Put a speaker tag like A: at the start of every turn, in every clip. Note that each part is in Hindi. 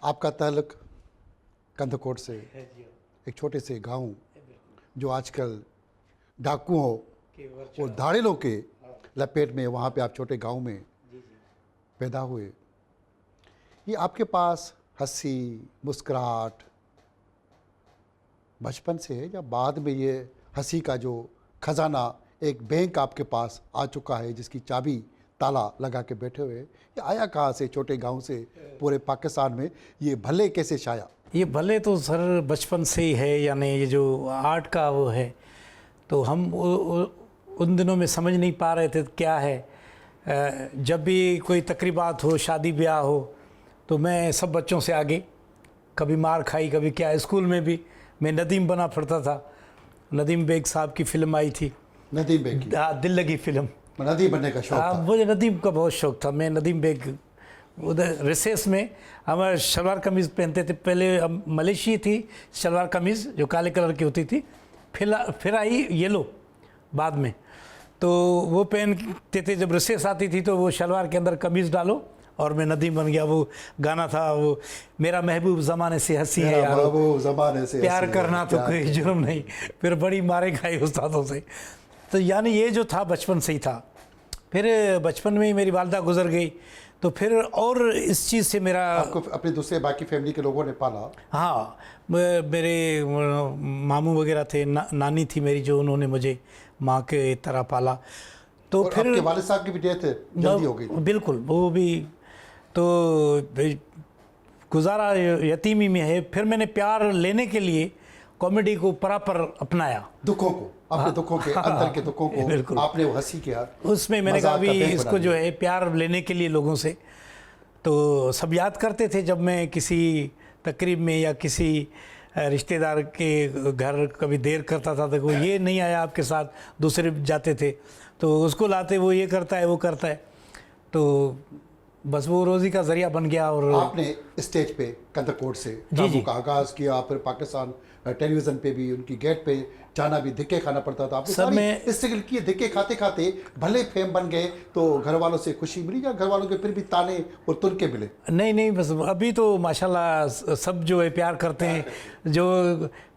A: आपका ताल्लुक कंदकोट से, एक छोटे से गांव जो आजकल डाकुओं और धाड़ेलों के लपेट में, वहाँ पे आप छोटे गांव में पैदा हुए। ये आपके पास हंसी मुस्कुराहट बचपन से है या बाद में ये हंसी का जो खजाना एक बैंक आपके पास आ चुका है जिसकी चाबी ताला लगा के बैठे हुए, ये आया कहाँ से छोटे गांव से पूरे पाकिस्तान में? ये भले कैसे छाया?
B: ये भले तो सर बचपन से ही है, यानी ये जो आर्ट का वो है, तो हम उन दिनों में समझ नहीं पा रहे थे क्या है। जब भी कोई तकरीबात हो, शादी ब्याह हो, तो मैं सब बच्चों से आगे, कभी मार खाई कभी क्या। स्कूल में भी मैं नदीम बना फिरता था। नदीम बेग साहब की फिल्म आई थी,
A: नदीम बेग की?
B: हाँ, दिल लगी फिल्म।
A: नदीम बनने का शौक था?
B: मुझे नदीम का बहुत शौक था। मैं नदीम बेग उधर रिसेस में हमारे शलवार कमीज़ पहनते थे। पहले मलेशिया थी शलवार कमीज़ जो काले कलर की होती थी, फिर आई येलो बाद में, तो वो पहनते थे। जब रिसेस आती थी तो वो शलवार के अंदर कमीज़ डालो और मैं नदीम बन गया। वो गाना था वो, मेरा महबूब ज़माने से हंसी है यार,
A: महबूब ज़माने से
B: प्यार करना तो कोई जुर्म नहीं। फिर बड़ी मारे खाई उस्तादों से। तो यानी ये जो था बचपन से ही था। फिर बचपन में ही मेरी वालदा गुजर गई, तो फिर और इस चीज़ से मेरा
A: आपको अपने दूसरे बाकी फैमिली के लोगों ने पाला?
B: हाँ, मेरे मामू वगैरह थे, नानी थी मेरी जो उन्होंने मुझे माँ के तरह पाला। तो
A: और
B: फिर
A: आपके वालिद साहब की भी डेथ जल्दी हो गई?
B: बिल्कुल, वो भी तो गुजारा यतीमी में है। फिर मैंने प्यार लेने के लिए कॉमेडी को बराबर अपनाया।
A: दुखों को, अपने दुखों के अंदर के दुखों को आपने वो हंसी किया
B: उसमें। मैंने कहा भी इसको जो है प्यार लेने के लिए लोगों से, तो सब याद करते थे जब मैं किसी तकरीब में या किसी रिश्तेदार के घर कभी देर करता था, तो वो ये नहीं आया आपके साथ, दूसरे जाते थे तो उसको लाते, वो ये करता है वो करता है, तो बस वो रोज़ी का ज़रिया बन गया। और
A: आपने स्टेज पे कंदकोट से कामों का आगाज़ किया, फिर पाकिस्तान टेलीविज़न पे भी उनकी गेट पे जाना भी धक्के खाना पड़ता था। आपने सारी स्ट्रगल किए, धक्के खाते खाते भले फेम बन गए, तो घर वालों से खुशी मिली या घर वालों के फिर भी ताने और तुनके मिले?
B: नहीं, बस अभी तो माशाल्लाह सब जो है प्यार करते हैं। जो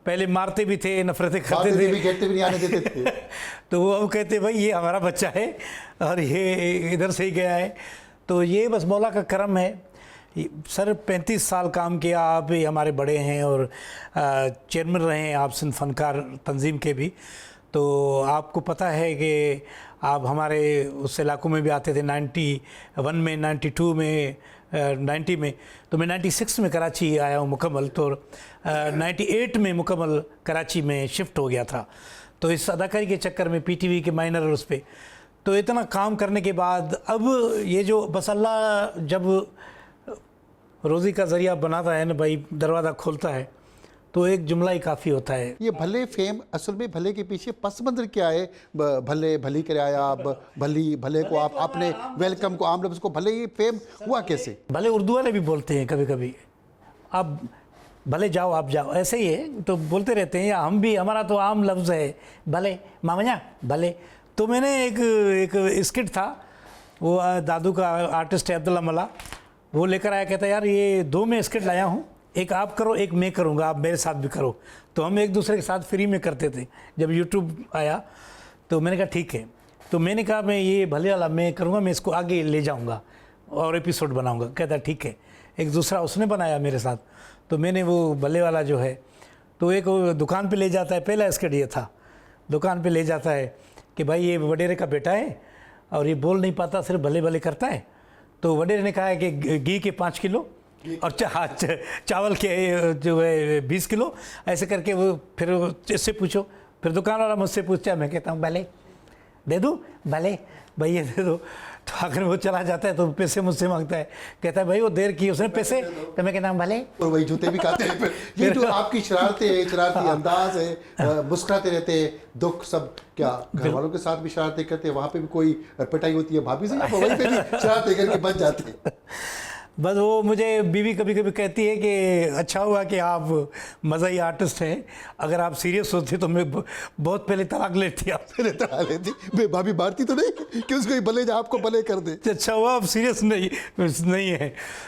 B: पहले मारते भी थे, नफरतें करते थे,
A: भी गेट पे भी नहीं आने देते थे।
B: तो वो अब कहते भाई ये हमारा बच्चा है और ये इधर से ही गया है। तो ये बस मौला का करम है सर। 35 साल काम किया, आप भी हमारे बड़े हैं और चेयरमैन रहे हैं आप सिंध फनकार तंजीम के भी, तो आपको पता है कि आप हमारे उस इलाकों में भी आते थे 91 में, 92 में, 90 में। तो मैं 96 में कराची आया हूँ मुकम्मल, तो 98 में मुकम्मल कराची में शिफ्ट हो गया था। तो इस अदाकारी के चक्कर में PTV के माइनर उस पर, तो इतना काम करने के बाद अब ये जो बस अल्लाह जब रोज़ी का ज़रिया बनाता है ना भाई, दरवाज़ा खोलता है, तो एक जुमला ही काफ़ी होता है।
A: ये भले फेम, असल में भले के पीछे पस मंज़र क्या है? भले भली करे आया, भले को आपने वेलकम को आम लफ्ज़ को भले, ये फेम हुआ कैसे?
B: भले उर्दू वाले भी बोलते हैं कभी कभी, आप भले जाओ आप जाओ, ऐसे ही है तो बोलते रहते हैं। या हम भी, हमारा तो आम लफ्ज़ है भले, मामया भले। तो मैंने एक स्किट था, वो दादू का आर्टिस्ट है अब्दुल्ला मला, वो लेकर आया, कहता यार ये 2 मैं स्किट लाया हूँ, एक आप करो एक मैं करूँगा, आप मेरे साथ भी करो। तो हम एक दूसरे के साथ फ्री में करते थे। जब यूट्यूब आया तो मैंने कहा ठीक है, तो मैंने कहा मैं ये भले वाला मैं करूँगा, मैं इसको आगे ले जाऊँगा और एपिसोड बनाऊँगा। कहता ठीक है। एक दूसरा उसने बनाया मेरे साथ, तो मैंने वो भले वाला जो है, तो एक दुकान पे ले जाता है, पहला स्किट ये था, दुकान पे ले जाता है कि भाई ये वडेरे का बेटा है और ये बोल नहीं पाता, सिर्फ भले भले करता है। तो वडेरे ने कहा है कि घी के 5 किलो और चावल के जो है 20 किलो, ऐसे करके वो फिर इससे पूछो। फिर दुकान वाला मुझसे पूछता है, मैं कहता हूँ भले दे दूँ, भले भैया दे दो। तो आखिर वो चला जाता है तो पैसे मुझसे मांगता है, कहता है भाई वो देर की उसने पैसे, तो मैं कहता हूँ भले,
A: और वही जूते भी खाते हैं। फिर ये जो आपकी शरारती अंदाज है, मुस्कुराते रहते हैं, दुख सब क्या घर वालों के साथ भी शरारतें करते हैं? वहाँ पे भी कोई पिटाई होती है भाभी से, या वहीं पे भी शरारतें करके बच जाते हैं?
B: बस वो मुझे बीवी कभी कभी कहती है कि अच्छा हुआ कि आप मज़ाही आर्टिस्ट हैं, अगर आप सीरियस होते तो मैं बहुत पहले तलाक लेती। आप
A: पहले तलाक लेती? मैं भाभी मारती तो नहीं कि उसको भले आपको भले कर दे?
B: अच्छा हुआ आप सीरियस नहीं है।